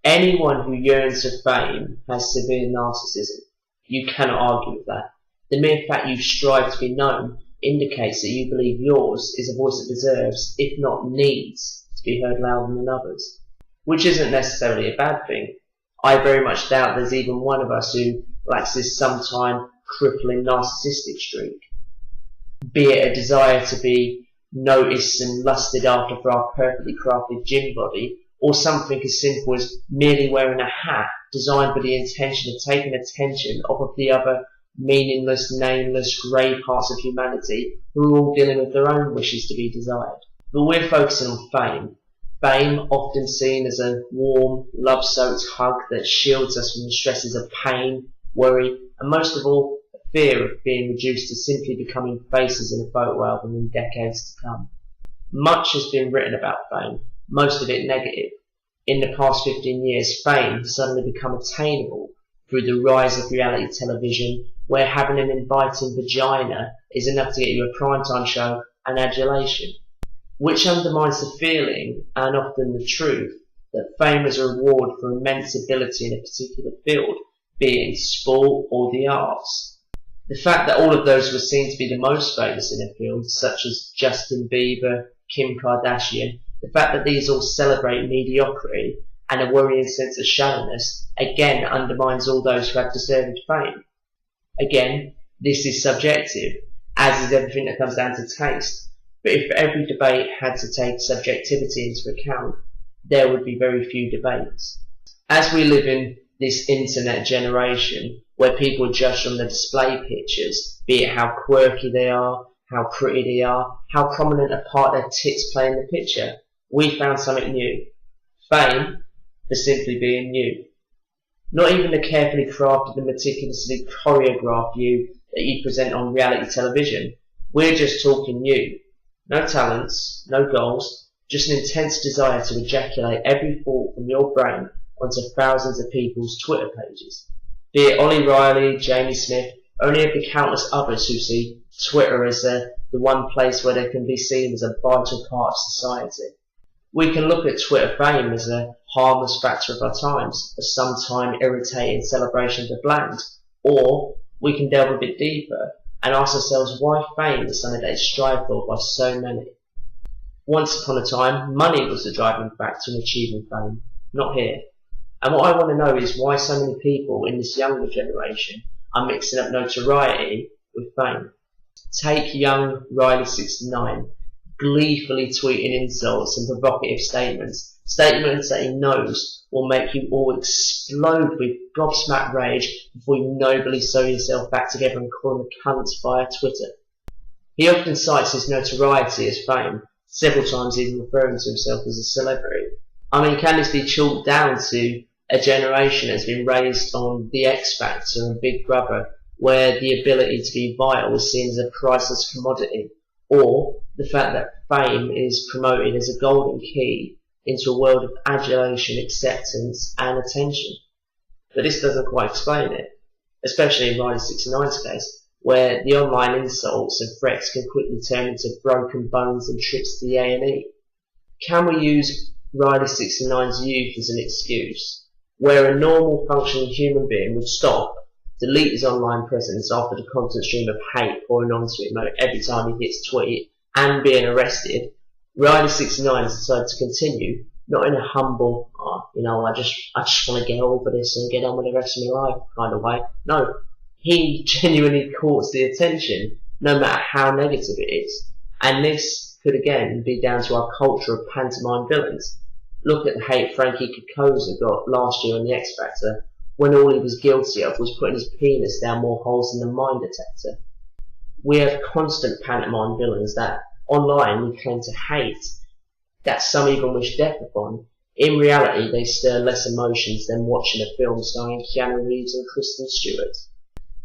Anyone who yearns for fame has severe narcissism. You cannot argue with that. The mere fact you strive to be known indicates that you believe yours is a voice that deserves, if not needs, to be heard louder than others. Which isn't necessarily a bad thing. I very much doubt there's even one of us who lacks this sometime crippling narcissistic streak. Be it a desire to be noticed and lusted after for our perfectly crafted gym body, or something as simple as merely wearing a hat designed with the intention of taking attention off of the other meaningless, nameless, grey parts of humanity who are all dealing with their own wishes to be desired. But we're focusing on fame. Fame, often seen as a warm, love-soaked hug that shields us from the stresses of pain, worry, and most of all, a fear of being reduced to simply becoming faces in a photo album in decades to come. Much has been written about fame, most of it negative. In the past 15 years, fame has suddenly become attainable through the rise of reality television, where having an inviting vagina is enough to get you a primetime show and adulation, which undermines the feeling, and often the truth, that fame is a reward for immense ability in a particular field, be it in sport or the arts. The fact that all of those who are seen to be the most famous in a field, such as Justin Bieber, Kim Kardashian, the fact that these all celebrate mediocrity and a worrying sense of shallowness, again undermines all those who have deserved fame. Again, this is subjective, as is everything that comes down to taste. But if every debate had to take subjectivity into account, there would be very few debates. As we live in this internet generation, where people judge from the display pictures, be it how quirky they are, how pretty they are, how prominent a part their tits play in the picture, we found something new. Fame for simply being new. Not even the carefully crafted and meticulously choreographed you that you present on reality television. We're just talking you. No talents, no goals, just an intense desire to ejaculate every thought from your brain onto thousands of people's Twitter pages. Be it Olly, Riley, Jamie Smith, or any of the countless others who see Twitter as the one place where they can be seen as a vital part of society. We can look at Twitter fame as a harmless factor of our times, a sometime irritating celebration of the bland, or we can delve a bit deeper and ask ourselves why fame is something that is strived for by so many. Once upon a time, money was the driving factor in achieving fame, not here. And what I want to know is why so many people in this younger generation are mixing up notoriety with fame. Take young RILEY69, gleefully tweeting insults and provocative statements that he knows will make you all explode with gobsmacked rage before you nobly sew yourself back together and call him a cunt via Twitter. He often cites his notoriety as fame, several times even referring to himself as a celebrity. I mean, can this be chalked down to a generation that's been raised on the X Factor and Big Brother, where the ability to be vital is seen as a priceless commodity, or the fact that fame is promoted as a golden key into a world of adulation, acceptance and attention? But this doesn't quite explain it, especially in RILEY69's case, where the online insults and threats can quickly turn into broken bones and trips to the A&E. Can we use RILEY69's youth as an excuse, where a normal functioning human being would stop, delete his online presence after the constant stream of hate pouring onto him every time he hits tweet and being arrested? RILEY69 has decided to continue, not in a humble, I just want to get over this and get on with the rest of my life kind of way. No, he genuinely courts the attention, no matter how negative it is. And this could again be down to our culture of pantomime villains. Look at the hate Frankie Kokoza got last year on the X Factor, when all he was guilty of was putting his penis down more holes than the mine detector. We have constant pantomime villains that online we claim to hate, that some even wish death upon. In reality, they stir less emotions than watching a film starring Keanu Reeves and Kristen Stewart.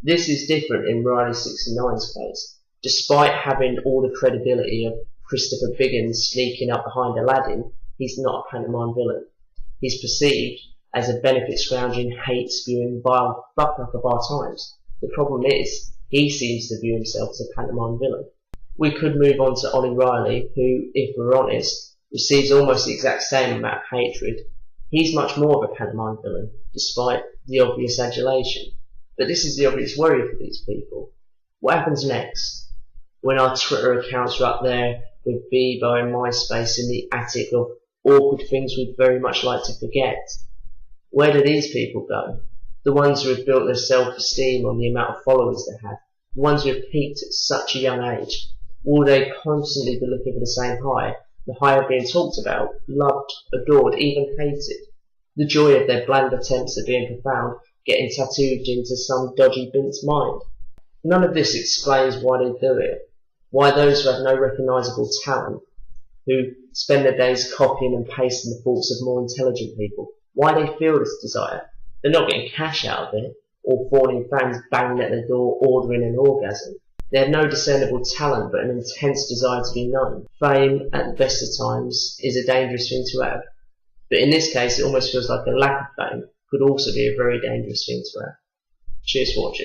This is different in RILEY69's case. Despite having all the credibility of Christopher Biggins sneaking up behind Aladdin, he's not a pantomime villain. He's perceived as a benefit-scrounging, hate-spewing, vile fuck-up of our times. The problem is, he seems to view himself as a pantomime villain. We could move on to Olly Riley, who, if we're honest, receives almost the exact same amount of hatred. He's much more of a pantomime villain, despite the obvious adulation. But this is the obvious worry for these people. What happens next? When our Twitter accounts are up there with Bebo and MySpace in the attic of awkward things we'd very much like to forget. Where do these people go? The ones who have built their self-esteem on the amount of followers they have, the ones who have peaked at such a young age. Will they constantly be looking for the same high? The high of being talked about, loved, adored, even hated. The joy of their bland attempts at being profound, getting tattooed into some dodgy bint's mind. None of this explains why they do it. Why those who have no recognisable talent, who spend their days copying and pasting the thoughts of more intelligent people, why they feel this desire. They're not getting cash out of it, or fawning fans banging at their door ordering an orgasm. They have no discernible talent but an intense desire to be known. Fame, at the best of times, is a dangerous thing to have. But in this case, it almost feels like a lack of fame could also be a very dangerous thing to have. Cheers for watching.